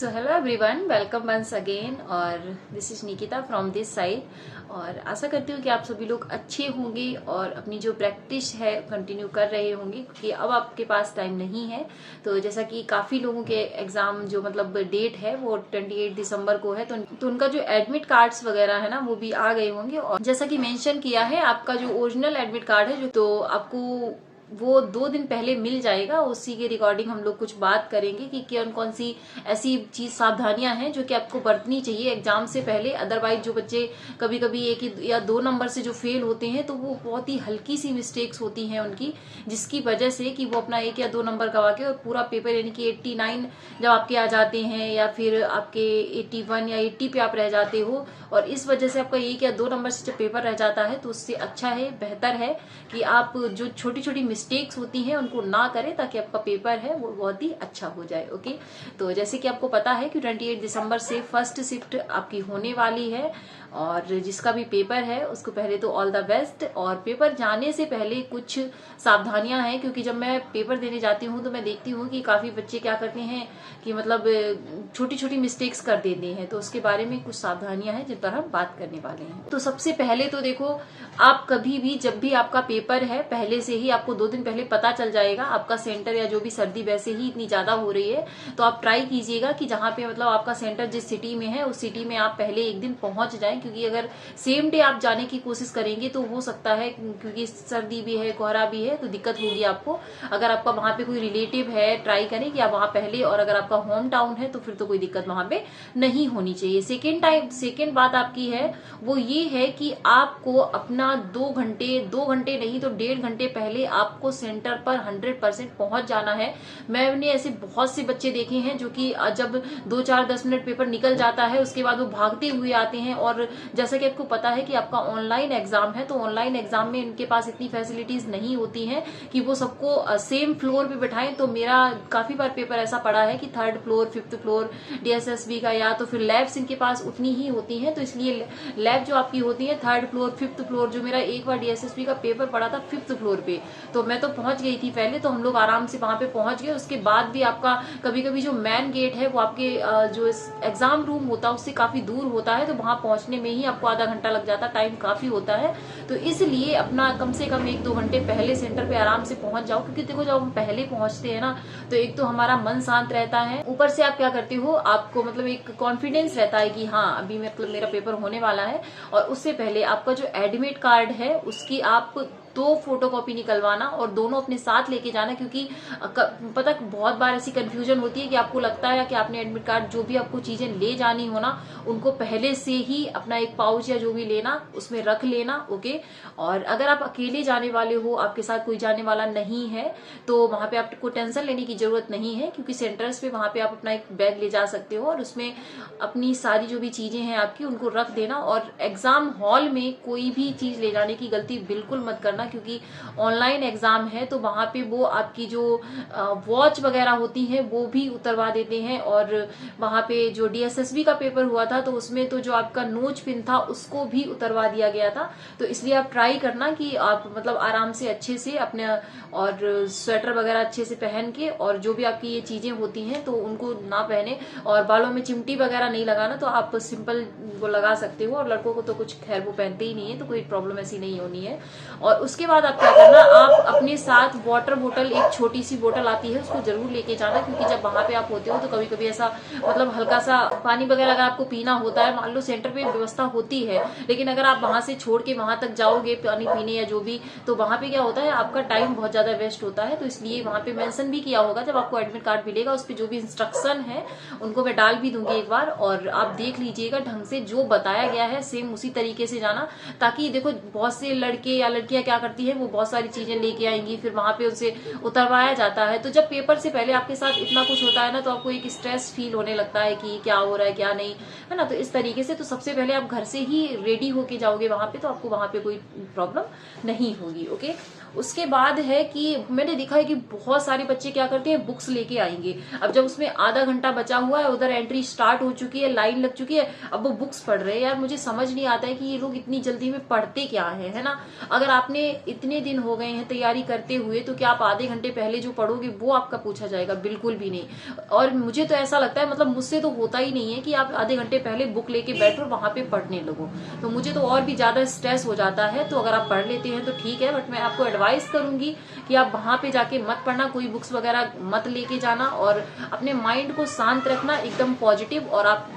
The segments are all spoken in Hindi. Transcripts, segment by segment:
सो hello everyone, welcome once again. और this is Nikita from this side. और आशा करती हूँ कि आप सभी लोग अच्छे होंगे और अपनी जो प्रैक्टिस है कंटिन्यू कर रहे होंगे, क्योंकि अब आपके पास टाइम नहीं है। तो जैसा कि काफ़ी लोगों के एग्ज़ाम जो मतलब डेट है वो 28 दिसंबर को है, तो उनका जो एडमिट कार्ड्स वगैरह है ना वो भी आ गए होंगे। और जैसा कि मेंशन किया है, आपका जो ओरिजिनल एडमिट कार्ड है जो तो आपको वो 2 दिन पहले मिल जाएगा। उसी के रिकॉर्डिंग हम लोग कुछ बात करेंगे कि कौन कौन सी ऐसी चीज सावधानियां हैं जो कि आपको बरतनी चाहिए एग्जाम से पहले। अदरवाइज जो बच्चे कभी कभी 1 या 2 नंबर से जो फेल होते हैं तो वो बहुत ही हल्की सी मिस्टेक्स होती हैं उनकी, जिसकी वजह से कि वो अपना 1 या 2 नंबर गवा के और पूरा पेपर यानी कि 89 जब आपके आ जाते हैं या फिर आपके 81 या 80 पे आप रह जाते हो, और इस वजह से आपका 1 या 2 नंबर से जब पेपर रह जाता है तो उससे अच्छा है, बेहतर है कि आप जो छोटी छोटी मिस्टेक्स होती हैं उनको ना करें, ताकि आपका पेपर है वो बहुत ही अच्छा हो जाए। ओके, तो जैसे कि आपको पता है कि 28 दिसंबर से फर्स्ट शिफ्ट आपकी होने वाली है, और जिसका भी पेपर है उसको पहले तो ऑल द बेस्ट। और पेपर जाने से पहले कुछ सावधानियां हैं, क्योंकि जब मैं पेपर देने जाती हूँ तो मैं देखती हूँ कि काफी बच्चे क्या करते हैं कि मतलब छोटी छोटी मिस्टेक्स कर देते हैं। तो उसके बारे में कुछ सावधानियां हैं जिन पर हम बात करने वाले हैं। तो सबसे पहले तो देखो, आप कभी भी जब भी आपका पेपर है पहले से ही आपको 2 दिन पहले पता चल जाएगा आपका सेंटर, या जो भी सर्दी वैसे ही इतनी ज्यादा हो रही है तो आप ट्राई कीजिएगा कि जहां पे मतलब आपका सेंटर जिस सिटी में है उस सिटी में आप पहले एक दिन पहुंच जाएं, क्योंकि अगर सेम डे आप जाने की कोशिश करेंगे तो हो सकता है, क्योंकि सर्दी भी है कोहरा भी है, तो दिक्कत होगी आपको। अगर आपका वहां पे कोई रिलेटिव है, ट्राई करें कि आप वहां पहले, और अगर आपका होम टाउन है तो फिर तो कोई दिक्कत वहां पे नहीं होनी चाहिए। सेकेंड बात आपकी है वो ये है कि आपको अपना 2 घंटे नहीं तो 1.5 घंटे पहले आपको सेंटर पर 100% पहुंच जाना है। मैंने ऐसे बहुत से बच्चे देखे हैं जो कि जब 2 4 10 मिनट पेपर निकल जाता है उसके बाद वो भागते हुए आते हैं। और जैसा कि आपको पता है कि आपका ऑनलाइन एग्जाम है, तो ऑनलाइन एग्जाम में इनके पास इतनी फैसिलिटीज नहीं होती हैं कि वो सबको सेम फ्लोर पे बैठाएं। तो मेरा काफी बार पेपर ऐसा पड़ा है कि 3rd floor 5th floor DSSB का, या तो फिर लैब्स इनके पास उतनी ही होती हैं, तो इसलिए लैब जो आपकी होती है 3rd फ्लोर 5th फ्लोर। जो मेरा एक बार डीएसएसबी का पेपर पड़ा था 5th फ्लोर पे, तो मैं तो पहुंच गई थी पहले, तो हम लोग आराम से वहां पे पहुंच गए। उसके बाद भी आपका कभी कभी जो मेन गेट है वो आपके जो एग्जाम रूम होता है उससे काफी दूर होता है, तो वहां पहुंचने में ही आपको आधा घंटा लग जाता है, टाइम काफी होता है। तो इसलिए अपना कम से कम 1 2 घंटे पहले सेंटर पे आराम से पहुंच जाओ, क्योंकि देखो जब हम पहले पहुंचते हैं ना तो एक तो हमारा मन शांत रहता है, ऊपर से आप क्या करते हो, आपको मतलब एक कॉन्फिडेंस रहता है कि हाँ अभी मतलब मेरा पेपर होने वाला है। और उससे पहले आपका जो एडमिट कार्ड है उसकी आप 2 फोटोकॉपी निकलवाना और दोनों अपने साथ लेके जाना, क्योंकि पता बहुत बार ऐसी कंफ्यूजन होती है कि आपको लगता है कि आपने एडमिट कार्ड जो भी आपको चीजें ले जानी हो ना उनको पहले से ही अपना एक पाउच या जो भी लेना उसमें रख लेना। ओके, और अगर आप अकेले जाने वाले हो, आपके साथ कोई जाने वाला नहीं है, तो वहां पे आपको टेंशन लेने की जरूरत नहीं है, क्योंकि सेंटर्स पे वहां पे आप अपना एक बैग ले जा सकते हो और उसमें अपनी सारी जो भी चीजें हैं आपकी उनको रख देना। और एग्जाम हॉल में कोई भी चीज ले जाने की गलती बिल्कुल मत करना, क्योंकि ऑनलाइन एग्जाम है तो वहां पे वो आपकी जो वॉच वगैरह होती है वो भी उतरवा देते हैं। और वहां पे जो डीएसएसबी का पेपर हुआ था तो उसमें तो जो आपका नोच पिन था उसको भी उतरवा दिया गया था। तो इसलिए आप ट्राई करना कि आप मतलब आराम से अच्छे से अपने, और स्वेटर वगैरह अच्छे से पहन के, और जो भी आपकी ये चीजें होती हैं तो उनको ना पहने, और बालों में चिमटी वगैरह नहीं लगाना, तो आप सिंपल वो लगा सकते हो। और लड़कों को तो कुछ खैर वो पहनते ही नहीं है, तो कोई प्रॉब्लम ऐसी नहीं होनी है। और उसके बाद आप क्या करना, आप अपने साथ वाटर बोतल, एक छोटी सी बोतल आती है उसको जरूर लेके जाना, क्योंकि जब वहां पे आप होते हो तो कभी कभी ऐसा मतलब हल्का सा पानी वगैरह अगर आपको पीना होता है, मान लो सेंटर पे व्यवस्था होती है, लेकिन अगर आप वहां से छोड़ के वहां तक जाओगे पानी पीने या जो भी, तो वहां पे क्या होता है आपका टाइम बहुत ज्यादा वेस्ट होता है। तो इसलिए वहां पे मेंशन भी किया होगा, जब आपको एडमिट कार्ड मिलेगा उस पर जो भी इंस्ट्रक्शन है उनको मैं डाल भी दूंगी एक बार, और आप देख लीजिएगा ढंग से, जो बताया गया है सेम उसी तरीके से जाना। ताकि देखो बहुत से लड़के या लड़कियां क्या करती है, वो बहुत सारी चीजें लेके आएंगी, फिर वहां पे उनसे उतरवाया जाता है। तो जब पेपर से पहले आपके साथ इतना कुछ होता है ना, तो आपको एक स्ट्रेस फील होने लगता है कि क्या हो रहा है क्या नहीं, है ना। तो इस तरीके से तो सबसे पहले आप घर से ही रेडी होके जाओगे वहां पे, तो आपको वहां पे कोई प्रॉब्लम नहीं होगी। ओके, उसके बाद है कि मैंने देखा है कि बहुत सारे बच्चे क्या करते हैं, बुक्स लेके आएंगे। अब जब उसमें आधा घंटा बचा हुआ है, उधर एंट्री स्टार्ट हो चुकी है, लाइन लग चुकी है, अब वो बुक्स पढ़ रहे हैं। यार मुझे समझ नहीं आता है कि ये लोग इतनी जल्दी में पढ़ते क्या है ना। अगर आपने इतने दिन हो गए हैं तैयारी करते हुए, तो क्या आप आधे घंटे पहले जो पढ़ोगे वो आपका पूछा जाएगा? बिल्कुल भी नहीं। और मुझे तो ऐसा लगता है, मतलब मुझसे तो होता ही नहीं है कि आप आधे घंटे पहले बुक लेके बैठो और वहां पे पढ़ने लगो, तो मुझे तो और भी ज्यादा स्ट्रेस हो जाता है। तो अगर आप पढ़ लेते हैं तो ठीक है, बट मैं आपको एडवाइस करूंगी कि आप वहां पे जाके मत पढ़ना, कोई बुक्स वगैरह मत लेके जाना, और अपने माइंड को शांत रखना, एकदम पॉजिटिव। और आप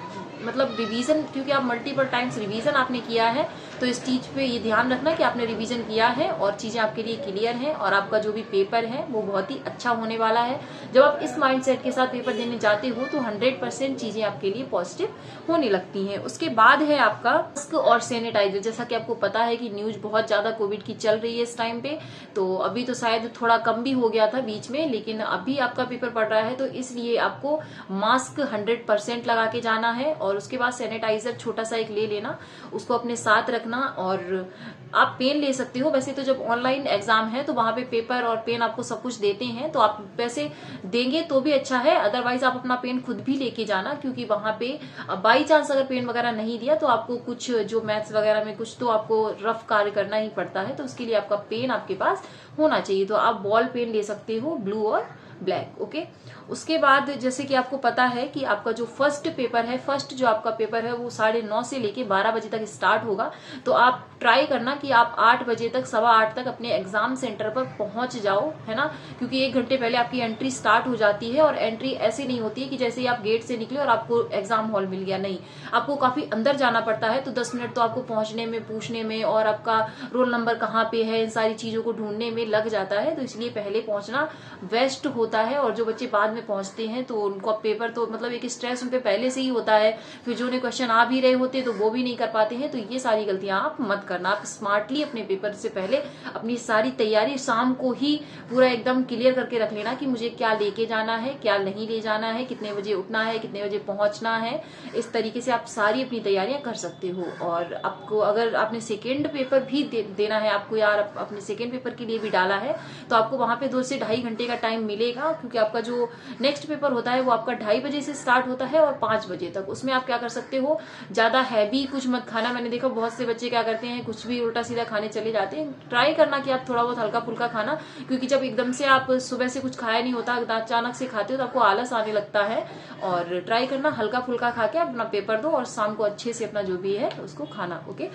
मतलब रिवीजन, क्योंकि आप मल्टीपल टाइम्स रिवीजन आपने किया है, तो इस चीज पे ये ध्यान रखना कि आपने रिवीजन किया है और चीजें आपके लिए क्लियर हैं, और आपका जो भी पेपर है वो बहुत ही अच्छा होने वाला है। जब आप इस माइंडसेट के साथ पेपर देने जाते हो तो 100% चीजें आपके लिए पॉजिटिव होने लगती हैं। उसके बाद है आपका मास्क और सैनिटाइजर। जैसा कि आपको पता है कि न्यूज बहुत ज्यादा कोविड की चल रही है इस टाइम पे, तो अभी तो शायद थोड़ा कम भी हो गया था बीच में, लेकिन अभी आपका पेपर पड़ रहा है, तो इसलिए आपको मास्क 100% लगा के जाना है। और उसके बाद सैनिटाइजर छोटा सा एक ले लेना, उसको अपने साथ रखना। और आप पेन ले सकते हो, वैसे तो जब ऑनलाइन एग्जाम है तो वहां पे पेपर और पेन आपको सब कुछ देते हैं, तो आप पैसे देंगे तो भी अच्छा है, अदरवाइज आप अपना पेन खुद भी लेके जाना, क्योंकि वहां पे बाई चांस अगर पेन वगैरह नहीं दिया तो आपको कुछ जो मैथ्स वगैरह में कुछ तो आपको रफ कार्य करना ही पड़ता है, तो उसके लिए आपका पेन आपके पास होना चाहिए। तो आप बॉल पेन ले सकते हो, ब्लू और ब्लैक। ओके, उसके बाद जैसे कि आपको पता है कि आपका जो फर्स्ट पेपर है, फर्स्ट जो आपका पेपर है वो 9:30 से लेके 12 बजे तक स्टार्ट होगा। तो आप ट्राई करना कि आप 8 बजे तक, 8:15 तक अपने एग्जाम सेंटर पर पहुंच जाओ, है ना, क्योंकि 1 घंटे पहले आपकी एंट्री स्टार्ट हो जाती है। और एंट्री ऐसे नहीं होती है कि जैसे ही आप गेट से निकले और आपको एग्जाम हॉल मिल गया, नहीं, आपको काफी अंदर जाना पड़ता है। तो 10 मिनट तो आपको पहुंचने में, पूछने में, और आपका रोल नंबर कहाँ पे है, इन सारी चीजों को ढूंढने में लग जाता है, तो इसलिए पहले पहुंचना बेस्ट होता है। और जो बच्चे बाद में पहुंचते हैं तो उनको पेपर तो मतलब एक स्ट्रेस उन पे पहले से ही होता है, फिर जो उन्हें क्वेश्चन आ भी रहे होते तो वो भी नहीं कर पाते हैं। तो ये सारी गलतियां आप मत करना। आप स्मार्टली अपने पेपर से पहले अपनी सारी तैयारी शाम को ही पूरा एकदम क्लियर करके रख लेना कि मुझे क्या लेके जाना है, क्या नहीं ले जाना है, कितने बजे उठना है, कितने बजे पहुंचना है। इस तरीके से आप सारी अपनी तैयारियां कर सकते हो। और आपको अगर आपने सेकेंड पेपर भी देना है, आपको यार अपने सेकेंड पेपर के लिए भी डाला है, तो आपको वहां पे 2 से 2.5 घंटे का टाइम मिलेगा, क्योंकि आपका जो नेक्स्ट पेपर होता है वो आपका 2:30 बजे से स्टार्ट होता है और 5 बजे तक। उसमें आप क्या कर सकते हो, ज्यादा हैवी कुछ मत खाना। मैंने देखा बहुत से बच्चे क्या करते हैं, कुछ भी उल्टा सीधा खाने चले जाते हैं। ट्राई करना कि आप थोड़ा बहुत हल्का फुल्का खाना, क्योंकि जब एकदम से आप सुबह से कुछ खाया नहीं होता, अचानक से खाते हो तो आपको आलस आने लगता है। और ट्राई करना हल्का फुल्का खा के अपना पेपर दो, और शाम को अच्छे से अपना जो भी है उसको खाना। ओके,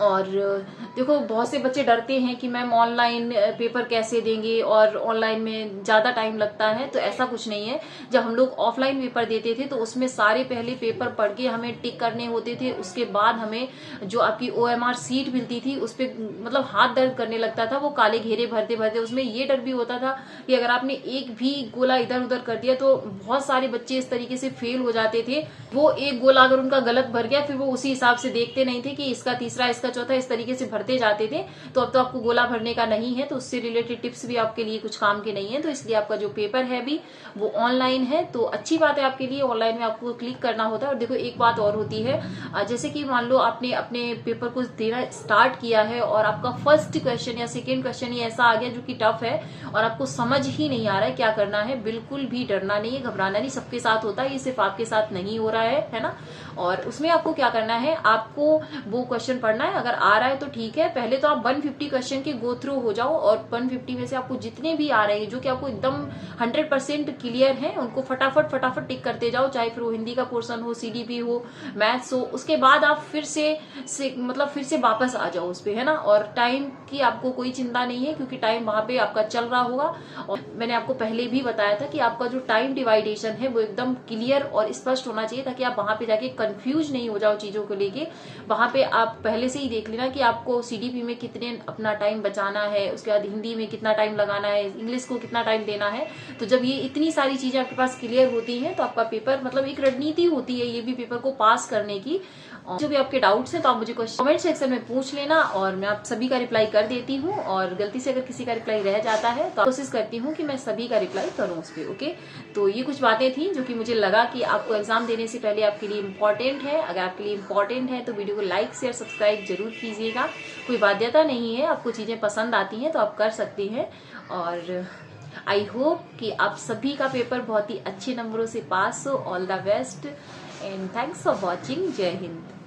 और देखो बहुत से बच्चे डरते हैं कि मैम ऑनलाइन पेपर कैसे देंगे, और ऑनलाइन में ज्यादा टाइम लगता है। तो ऐसा कुछ नहीं है। जब हम लोग ऑफलाइन पेपर देते थे तो उसमें सारे पहले पेपर पढ़ के हमें टिक करने होते थे, उसके बाद हमें जो आपकी OMR सीट मिलती थी उस पर मतलब हाथ दर्द करने लगता था, वो काले घेरे भरते भरते। उसमें ये डर भी होता था कि अगर आपने एक भी गोला इधर उधर कर दिया, तो बहुत सारे बच्चे इस तरीके से फेल हो जाते थे। वो एक गोला अगर उनका गलत भर गया, फिर वो उसी हिसाब से देखते नहीं थे कि इसका तीसरा, इसका चौथा, इस तरीके से भरते जाते थे। तो अब तो आपको गोला भरने का नहीं है, तो उससे रिलेटेड टिप्स भी आपके लिए कुछ काम के नहीं है। तो इसलिए आपका जो पेपर है भी वो ऑनलाइन है, तो अच्छी बात है आपके लिए। ऑनलाइन में आपको क्लिक करना होता है। और देखो एक बात और होती है, जैसे कि मान लो आपने अपने पेपर को देना स्टार्ट किया है और आपका फर्स्ट क्वेश्चन या सेकेंड क्वेश्चन ही ऐसा आ गया जो कि टफ है और आपको समझ ही नहीं आ रहा है क्या करना है, बिल्कुल भी डरना नहीं है, घबराना नहीं। सबके साथ होता है, ये सिर्फ आपके साथ नहीं हो रहा है ना। और उसमें आपको क्या करना है, आपको वो क्वेश्चन पढ़ना है। अगर आ रहा है तो ठीक है, पहले तो आप 150 क्वेश्चन के गो थ्रू हो जाओ, और 150 में से आपको जितने भी आ रहे हैं जो कि आपको एकदम 100% क्लियर है, उनको फटाफट फटाफट टिक करते जाओ। चाहे फिर वो हिंदी का पोर्शन हो, CDP हो, मैथ्स हो। उसके बाद आप फिर से मतलब फिर से वापस आ जाओ उस पे, है ना। और टाइम की आपको कोई चिंता नहीं है, क्योंकि टाइम वहां पे आपका चल रहा होगा। और मैंने आपको पहले भी बताया था कि आपका जो टाइम डिवाइडेशन है वो एकदम क्लियर और स्पष्ट होना चाहिए, ताकि आप वहां पे जाके कंफ्यूज नहीं हो जाओ चीजों को लेके। वहां पे आप पहले से ही देख लेना कि आपको CDP में कितने अपना टाइम बचाना है, उसके बाद हिंदी में कितना टाइम लगाना है, इंग्लिश को कितना टाइम देना है। तो जब ये इतनी सारी चीजें आपके पास क्लियर होती हैं, तो आपका पेपर मतलब एक रणनीति होती है ये भी पेपर को पास करने की। जो भी आपके डाउट्स हैं तो आप मुझे कमेंट सेक्शन में पूछ लेना, और मैं आप सभी का रिप्लाई कर देती हूँ। और गलती से अगर किसी का रिप्लाई रह जाता है तो कोशिश करती हूँ कि मैं सभी का रिप्लाई करूँ उस पर। ओके, तो ये कुछ बातें थी जो कि मुझे लगा कि आपको एग्जाम देने से पहले आपके लिए इम्पोर्टेंट है। अगर आपके लिए इम्पोर्टेंट है तो वीडियो को लाइक शेयर सब्सक्राइब जरूर ज़रूर कीजिएगा। कोई बाध्यता नहीं है, आपको चीज़ें पसंद आती हैं तो आप कर सकते हैं। और आई होप कि आप सभी का पेपर बहुत ही अच्छे नंबरों से पास हो। All the best and thanks for watching. जय हिंद।